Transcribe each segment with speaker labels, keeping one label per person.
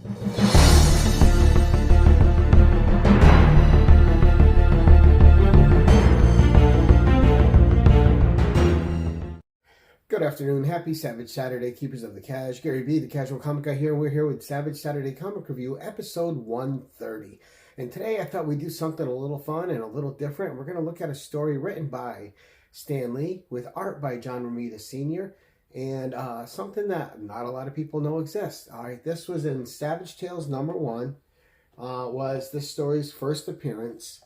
Speaker 1: Good afternoon. Happy Savage Saturday, Keepers of the Cash. Gary B, the Casual Comic Guy here. We're here with Savage Saturday Comic Review, episode 130. And today I thought we'd do something a little fun and a little different. We're going to look at a story written by Stan Lee with art by John Romita Sr. and something that not a lot of people know exists. All right, this was in Savage Tales #1, was this story's first appearance.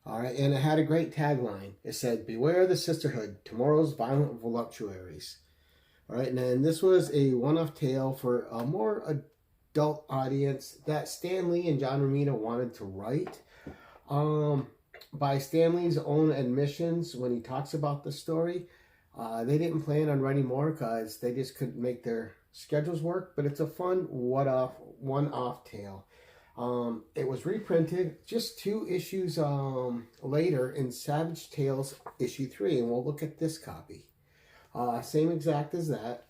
Speaker 1: All right, and it had a great tagline. It said, "Beware the sisterhood, tomorrow's violent voluptuaries." All right, and then this was a one-off tale for a more adult audience that Stan Lee and John Romita wanted to write. By Stan Lee's own admissions, when he talks about the story, they didn't plan on writing more because they just couldn't make their schedules work. But it's a fun one-off tale. It was reprinted just 2 issues later in Savage Tales issue 3, and we'll look at this copy. Same exact as that.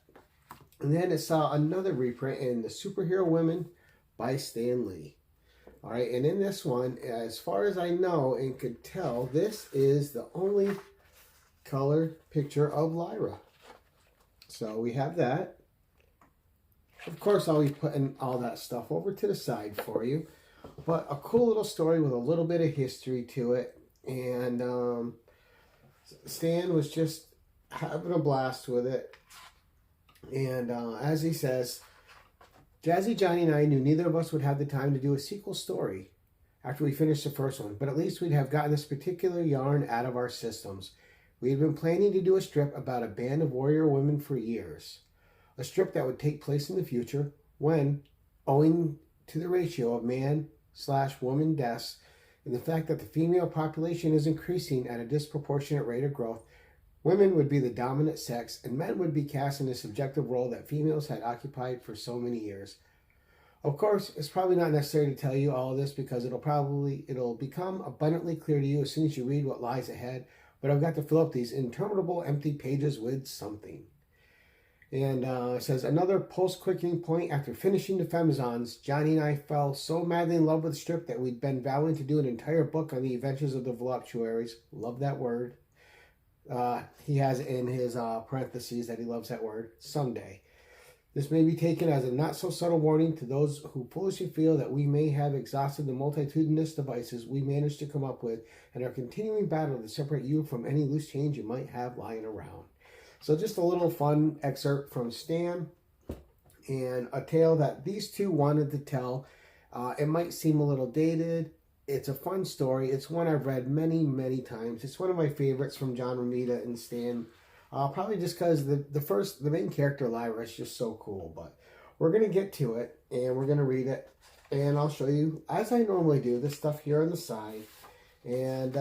Speaker 1: And then it saw another reprint in The Superhero Women by Stan Lee. All right, and in this one, as far as I know and could tell, this is the only color picture of Lyra. So we have that. Of course, I'll be putting all that stuff over to the side for you. But a cool little story with a little bit of history to it. And Stan was just having a blast with it. And as he says, Jazzy, Johnny, and I knew neither of us would have the time to do a sequel story after we finished the first one. But at least we'd have gotten this particular yarn out of our systems. We had been planning to do a strip about a band of warrior women for years. A strip that would take place in the future when, owing to the ratio of man/woman deaths and the fact that the female population is increasing at a disproportionate rate of growth, women would be the dominant sex and men would be cast in the subjective role that females had occupied for so many years. Of course, it's probably not necessary to tell you all of this because it'll become abundantly clear to you as soon as you read what lies ahead, but I've got to fill up these interminable empty pages with something. And it says, another post-quickening point, after finishing the Femizons, Johnny and I fell so madly in love with the strip that we'd been vowing to do an entire book on the adventures of the voluptuaries. Love that word. He has in his parentheses that he loves that word, someday. This may be taken as a not-so-subtle warning to those who foolishly feel that we may have exhausted the multitudinous devices we managed to come up with and our continuing battle to separate you from any loose change you might have lying around. So just a little fun excerpt from Stan and a tale that these two wanted to tell. It might seem a little dated. It's a fun story. It's one I've read many, many times. It's one of my favorites from John Romita and Stan. Probably just because the main character, Lyra, is just so cool. But we're going to get to it and we're going to read it. And I'll show you, as I normally do, this stuff here on the side. And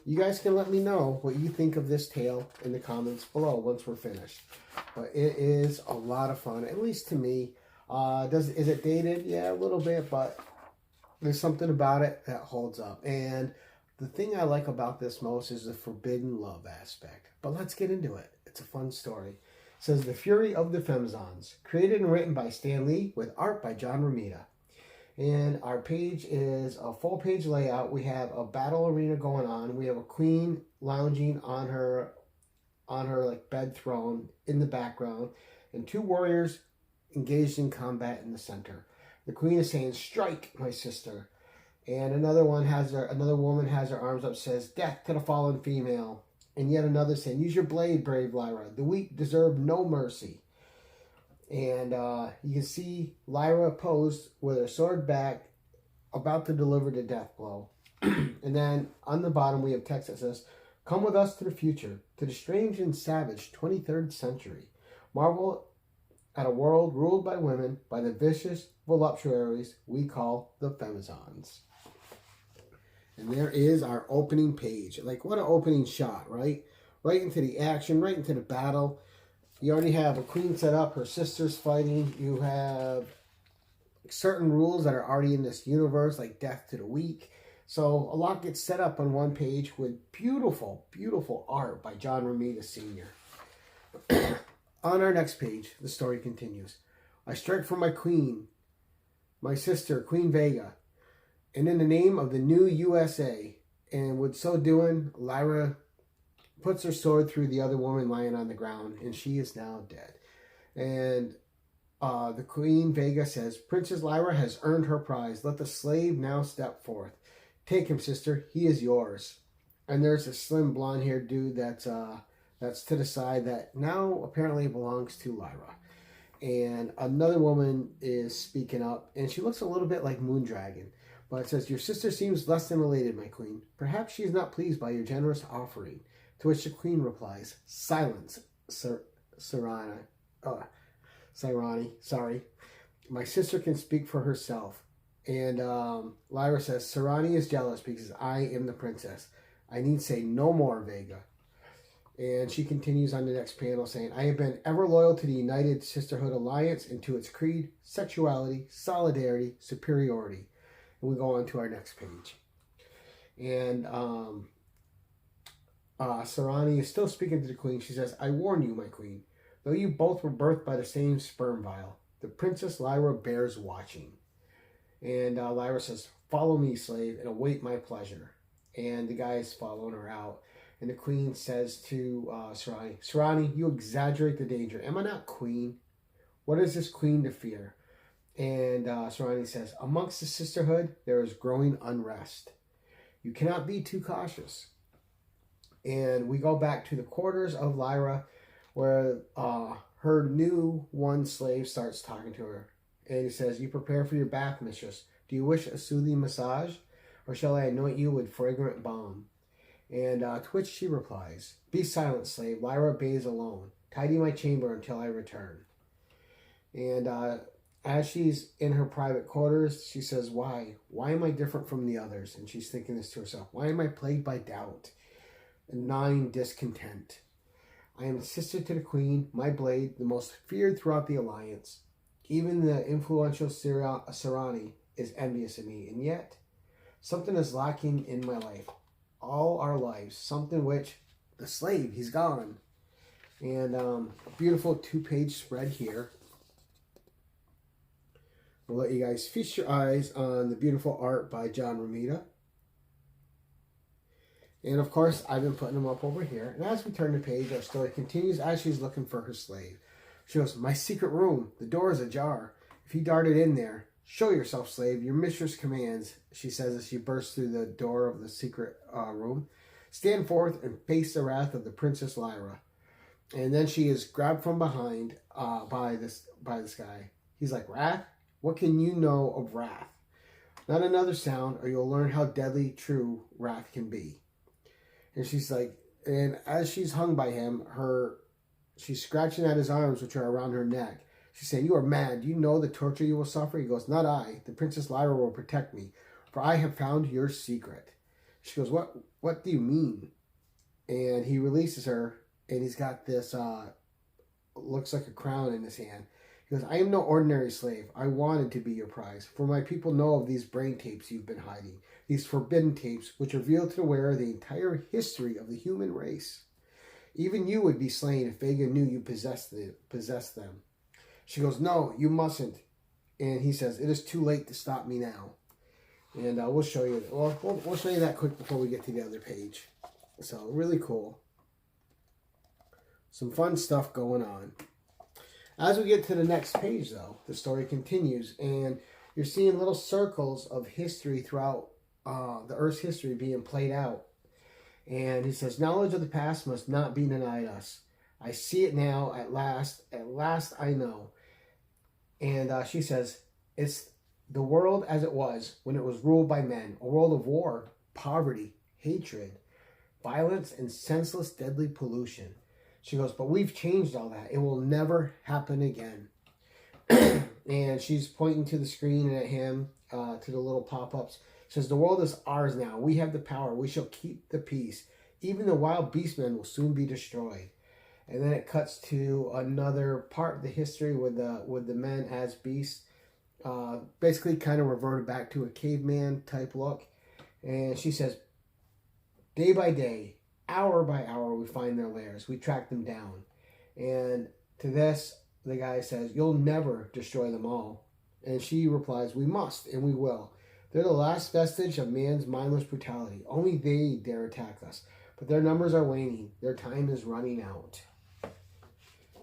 Speaker 1: you guys can let me know what you think of this tale in the comments below once we're finished. But it is a lot of fun, at least to me. Is it dated? Yeah, a little bit, but there's something about it that holds up. And the thing I like about this most is the forbidden love aspect. But let's get into it. It's a fun story. It says, The Fury of the Femizons, created and written by Stan Lee with art by John Romita. And our page is a full page layout. We have a battle arena going on. We have a queen lounging on her like bed throne in the background, and 2 warriors engaged in combat in the center. The queen is saying, "Strike, my sister," and another woman has her arms up, says, "Death to the fallen female," and yet another saying, "Use your blade, brave Lyra. The weak deserve no mercy." And you can see Lyra posed with her sword back, about to deliver the death blow. And then on the bottom we have text that says, "Come with us to the future, to the strange and savage 23rd century. Marvel at a world ruled by women, by the vicious voluptuaries we call the Femizons." And there is our opening page. Like, what an opening shot, right? Right into the action, right into the battle. You already have a queen set up, her sister's fighting. You have certain rules that are already in this universe, like death to the weak. So a lot gets set up on one page with beautiful, beautiful art by John Romita Sr. On our next page, the story continues. "I strike for my queen, my sister, Queen Vega, and in the name of the new USA. And with so doing, Lyra puts her sword through the other woman lying on the ground, and she is now dead. And the Queen Vega says, Princess Lyra has earned her prize. Let the slave now step forth. Take him, sister. He is yours. And there's a slim blonde-haired dude that's to the side that now apparently belongs to Lyra. And another woman is speaking up, and she looks a little bit like Moondragon. But it says, your sister seems less than elated, my queen. Perhaps she is not pleased by your generous offering. To which the queen replies, silence, Sarani. Sorry. My sister can speak for herself. And Lyra says, Sarani is jealous because I am the princess. I need say no more, Vega. And she continues on the next panel saying, I have been ever loyal to the United Sisterhood Alliance and to its creed, sexuality, solidarity, superiority. And we go on to our next page. And Sarani is still speaking to the queen. She says, I warn you, my queen, though you both were birthed by the same sperm vial, the Princess Lyra bears watching. And Lyra says, follow me, slave, and await my pleasure. And the guy is following her out. And the queen says to Sarani, Sarani, you exaggerate the danger. Am I not queen? What is this queen to fear? And Sarani says, amongst the sisterhood, there is growing unrest. You cannot be too cautious. And we go back to the quarters of Lyra, where her new one slave starts talking to her. And he says, you prepare for your bath, mistress. Do you wish a soothing massage? Or shall I anoint you with fragrant balm? And to which she replies, be silent, slave. Lyra bathes alone. Tidy my chamber until I return. And as she's in her private quarters, she says, why? Why am I different from the others? And she's thinking this to herself. Why am I plagued by doubt and gnawing discontent? I am sister to the queen, my blade, the most feared throughout the alliance. Even the influential Sarani is envious of me, and yet something is lacking in my life. All our lives, something which the slave, he's gone. And a beautiful 2-page spread here. We'll let you guys feast your eyes on the beautiful art by John Romita. And of course, I've been putting them up over here. And as we turn the page, our story continues as she's looking for her slave. She goes, my secret room, the door is ajar. If he darted in there, show yourself, slave. Your mistress commands, she says as she bursts through the door of the secret room. Stand forth and face the wrath of the Princess Lyra. And then she is grabbed from behind by this guy. He's like, wrath? What can you know of wrath? Not another sound, or you'll learn how deadly true wrath can be. And she's like, and as she's hung by him, she's scratching at his arms, which are around her neck. She's saying, you are mad. Do you know the torture you will suffer? He goes, not I. The Princess Lyra will protect me, for I have found your secret. She goes, what do you mean? And he releases her, and he's got this, looks like a crown in his hand. He goes, I am no ordinary slave. I wanted to be your prize, for my people know of these brain tapes you've been hiding, these forbidden tapes which reveal to the wearer the entire history of the human race. Even you would be slain if Vega knew you possessed them. She goes, no, you mustn't. And he says, it is too late to stop me now. And we'll show you. We'll show you that quick before we get to the other page. So really cool. Some fun stuff going on. As we get to the next page, though, the story continues, and you're seeing little circles of history throughout the Earth's history being played out. And he says, knowledge of the past must not be denied us. I see it now, at last I know. And she says, it's the world as it was when it was ruled by men, a world of war, poverty, hatred, violence, and senseless, deadly pollution. She goes, but we've changed all that. It will never happen again. And she's pointing to the screen and at him, to the little pop-ups. She says, the world is ours now. We have the power. We shall keep the peace. Even the wild beastmen will soon be destroyed. And then it cuts to another part of the history with the men as beasts. Basically kind of reverted back to a caveman type look. And she says, day by day, hour by hour, we find their lairs. We track them down. And to this, the guy says, you'll never destroy them all. And she replies, we must and we will. They're the last vestige of man's mindless brutality. Only they dare attack us. But their numbers are waning. Their time is running out.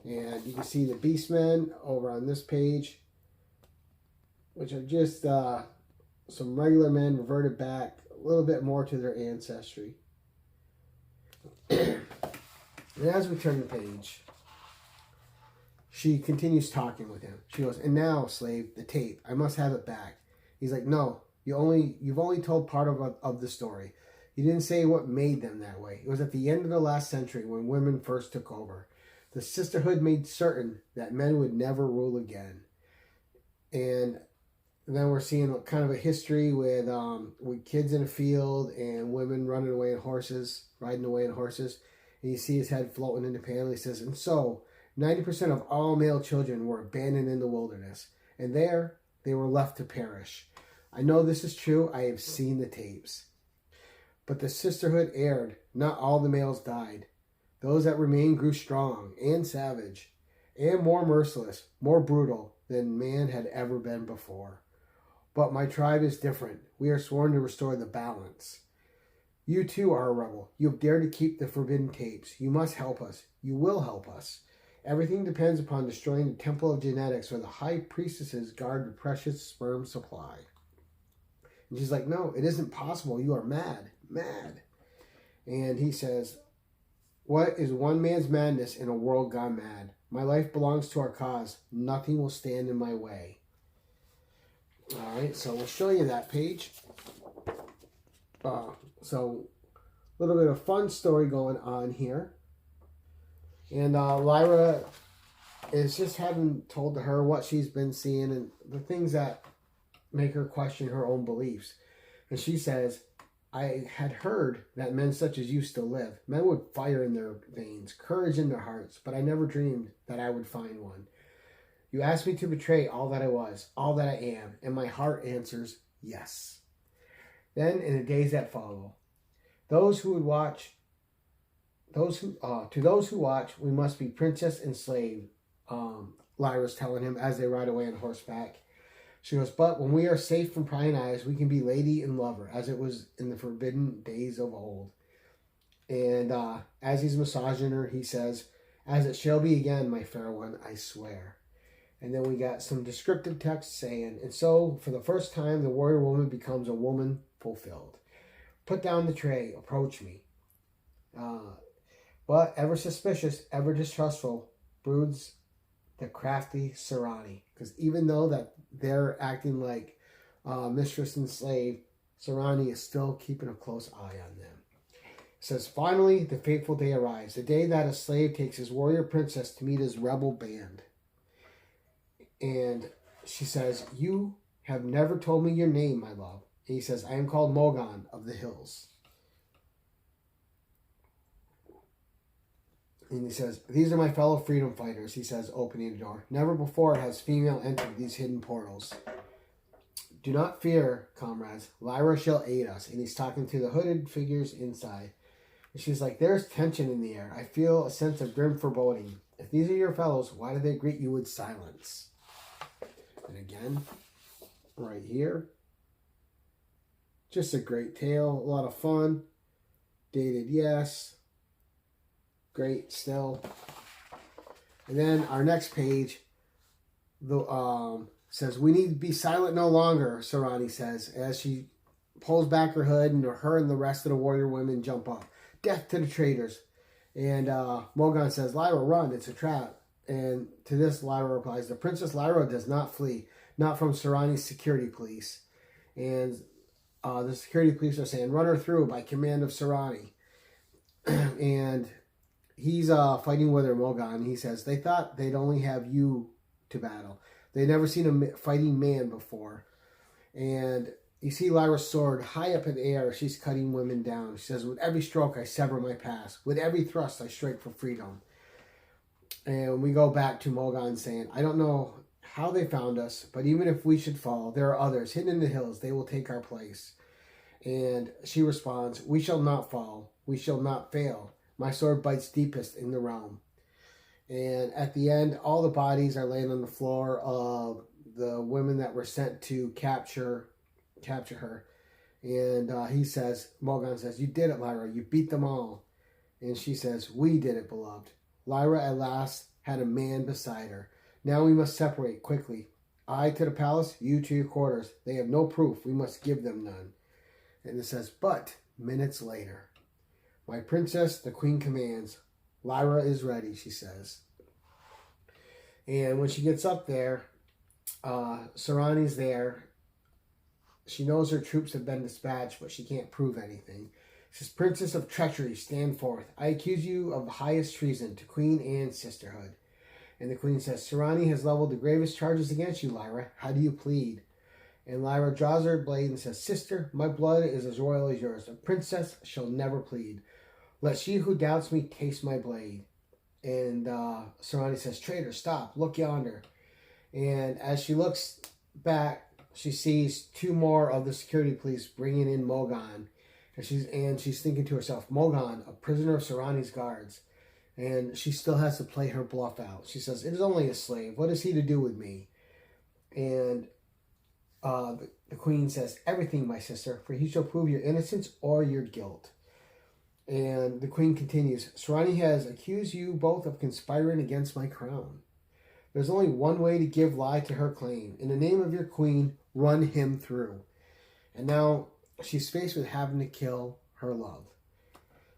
Speaker 1: And you can see the Beastmen over on this page, which are just some regular men reverted back a little bit more to their ancestry. And as we turn the page, she continues talking with him. She goes, and now, slave, the tape. I must have it back. He's like, no, you've only told part of the story. You didn't say what made them that way. It was at the end of the last century when women first took over. The sisterhood made certain that men would never rule again. And then we're seeing kind of a history with kids in a field and women running away on horses, riding away on horses. And you see his head floating in the panel. He says, and so 90% of all male children were abandoned in the wilderness. And there they were left to perish. I know this is true. I have seen the tapes. But the sisterhood erred. Not all the males died. Those that remained grew strong and savage and more merciless, more brutal than man had ever been before. But my tribe is different. We are sworn to restore the balance. You too are a rebel. You have dared to keep the forbidden tapes. You must help us. You will help us. Everything depends upon destroying the temple of genetics where the high priestesses guard the precious sperm supply. And she's like, no, it isn't possible. You are mad. Mad. And he says, what is one man's madness in a world gone mad? My life belongs to our cause. Nothing will stand in my way. All right, so we'll show you that page. So a little bit of fun story going on here. And Lyra is just having told to her what she's been seeing and the things that make her question her own beliefs. And she says, I had heard that men such as you still live. Men with fire in their veins, courage in their hearts, but I never dreamed that I would find one. You asked me to betray all that I was, all that I am, and my heart answers yes. Then in the days that follow, to those who watch, we must be princess and slave, Lyra's telling him as they ride away on horseback. She goes, but when we are safe from prying eyes, we can be lady and lover, as it was in the forbidden days of old. And as he's massaging her, he says, as it shall be again, my fair one, I swear. And then we got some descriptive text saying, and so, for the first time, the warrior woman becomes a woman fulfilled. Put down the tray, approach me. But ever suspicious, ever distrustful, broods the crafty Sarani. Because even though that they're acting like mistress and slave, Sarani is still keeping a close eye on them. It says, finally, the fateful day arrives, the day that a slave takes his warrior princess to meet his rebel band. And she says, you have never told me your name, my love. And he says, I am called Mogan of the Hills. And he says, these are my fellow freedom fighters, he says, opening the door. Never before has female entered these hidden portals. Do not fear, comrades. Lyra shall aid us. And he's talking to the hooded figures inside. And she's like, there's tension in the air. I feel a sense of grim foreboding. If these are your fellows, why do they greet you with silence? And again, right here. Just a great tale. A lot of fun. Dated, yes. Great still. And then our next page says, we need to be silent no longer, Sarani says, as she pulls back her hood and her and the rest of the warrior women jump up. Death to the traitors. And Mogan says, Lyra, run, it's a trap. And to this, Lyra replies, the Princess Lyra does not flee, not from Sarani's security police. And the security police are saying, run her through by command of Sarani. And he's fighting with her, Mogan. He says, they thought they'd only have you to battle. They'd never seen a fighting man before. And you see Lyra's sword high up in the air. She's cutting women down. She says, with every stroke, I sever my past. With every thrust, I strike for freedom. And we go back to Mogan saying, I don't know how they found us, but even if we should fall, there are others hidden in the hills. They will take our place. And she responds, we shall not fall. We shall not fail. My sword bites deepest in the realm. And at the end, all the bodies are laying on the floor of the women that were sent to capture her. And he says, Mogan says, "You did it, Lyra. You beat them all." And she says, "We did it, beloved." Lyra at last had a man beside her. "Now we must separate quickly. I to the palace, you to your quarters. They have no proof. We must give them none." And it says, "But minutes later, my princess, the queen commands. Lyra is ready," she says. And when she gets up there, Sarani's there. She knows her troops have been dispatched, but she can't prove anything. She says, "Princess of treachery, stand forth. I accuse you of the highest treason to queen and sisterhood." And the queen says, "Sarani has leveled the gravest charges against you, Lyra. How do you plead?" And Lyra draws her blade and says, "Sister, my blood is as royal as yours. A princess shall never plead. Let she who doubts me taste my blade." And Sarani says, "Traitor, stop. Look yonder." And as she looks back, she sees two more of the security police bringing in Mogan. And she's thinking to herself, Mogan, a prisoner of Sarani's guards. And she still has to play her bluff out. She says, "It is only a slave. What is he to do with me?" And the queen says, "Everything, my sister, for he shall prove your innocence or your guilt." And the queen continues, "Sarani has accused you both of conspiring against my crown. There's only one way to give lie to her claim. In the name of your queen, run him through." And now she's faced with having to kill her love.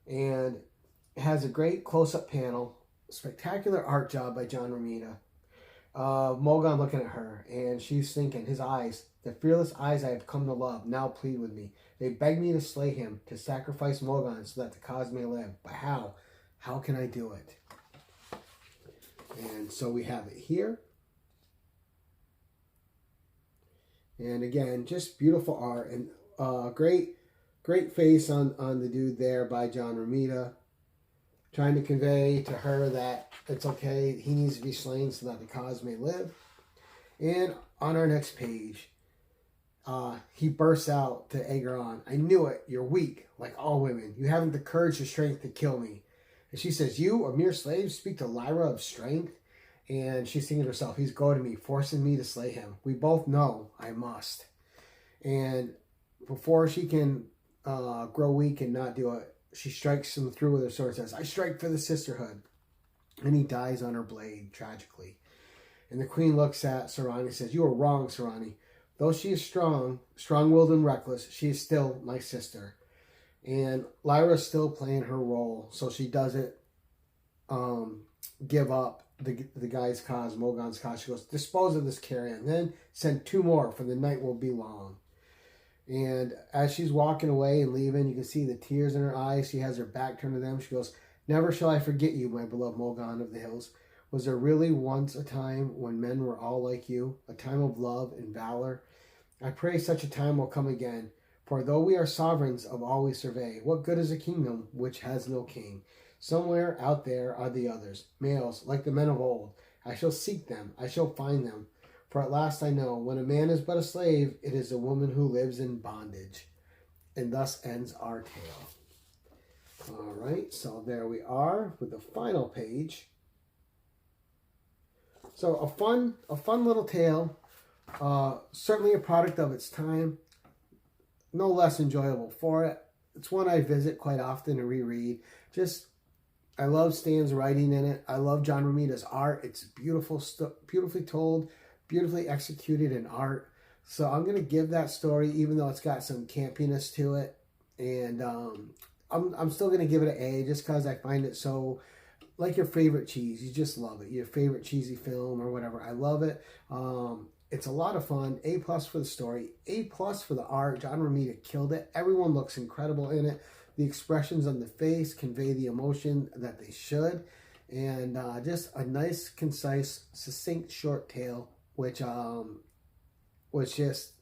Speaker 1: And it has a great close-up panel, spectacular art job by John Romita. Mogan looking at her, and she's thinking, his eyes, the fearless eyes I have come to love, now plead with me. They beg me to slay him, to sacrifice Mogan so that the cause may live. But how? How can I do it? And so we have it here. And again, just beautiful art. And great face on the dude there by John Romita. Trying to convey to her that it's okay, he needs to be slain so that the cause may live. And on our next page, he bursts out to Aegeron, "I knew it, you're weak, like all women. You haven't the courage or strength to kill me." And she says, "You, a mere slave, speak to Lyra of strength?" And she's thinking to herself, he's goading me, forcing me to slay him. We both know I must. And before she can grow weak and not do it, she strikes him through with her sword and says, "I strike for the sisterhood." And he dies on her blade, tragically. And the queen looks at Sarani and says, "You are wrong, Sarani. Though she is strong-willed and reckless, she is still my sister." And Lyra's still playing her role, so she doesn't give up the guy's cause, Mogan's cause. She goes, "Dispose of this carrion, then send two more, for the night will be long." And as she's walking away and leaving, you can see the tears in her eyes. She has her back turned to them. She goes, "Never shall I forget you, my beloved Mogan of the hills. Was there really once a time when men were all like you, a time of love and valor? I pray such a time will come again. For though we are sovereigns of all we survey, what good is a kingdom which has no king? Somewhere out there are the others, males like the men of old. I shall seek them, I shall find them. For at last I know, when a man is but a slave, it is a woman who lives in bondage." And thus ends our tale. All right, so there we are with the final page. So a fun little tale. Certainly a product of its time. No less enjoyable for it. It's one I visit quite often and reread. I love Stan's writing in it. I love John Romita's art. It's beautifully told, beautifully executed in art. So I'm going to give that story, even though it's got some campiness to it. And I'm still going to give it an A, just because I find it so, like your favorite cheese. You just love it. Your favorite cheesy film or whatever. I love it. It's a lot of fun. A+ for the story. A+ for the art. John Romita killed it. Everyone looks incredible in it. The expressions on the face convey the emotion that they should. And just a nice, concise, succinct, short tale, which was just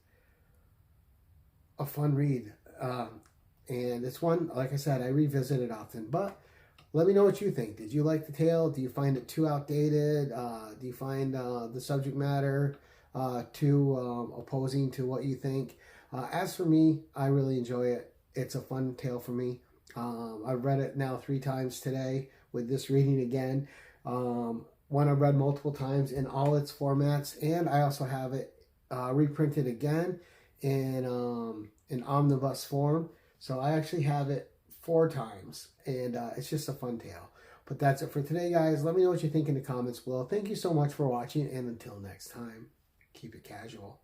Speaker 1: a fun read. And it's one, like I said, I revisit it often. But let me know what you think. Did you like the tale? Do you find it too outdated? Do you find the subject matter too opposing to what you think? As for me, I really enjoy it. It's a fun tale for me. I've read it now 3 times today with this reading again. one I've read multiple times in all its formats, and I also have it reprinted again in omnibus form. So I actually have it 4 times, and it's just a fun tale. But that's it for today, guys. Let me know what you think in the comments below. Thank you so much for watching, and until next time, keep it casual.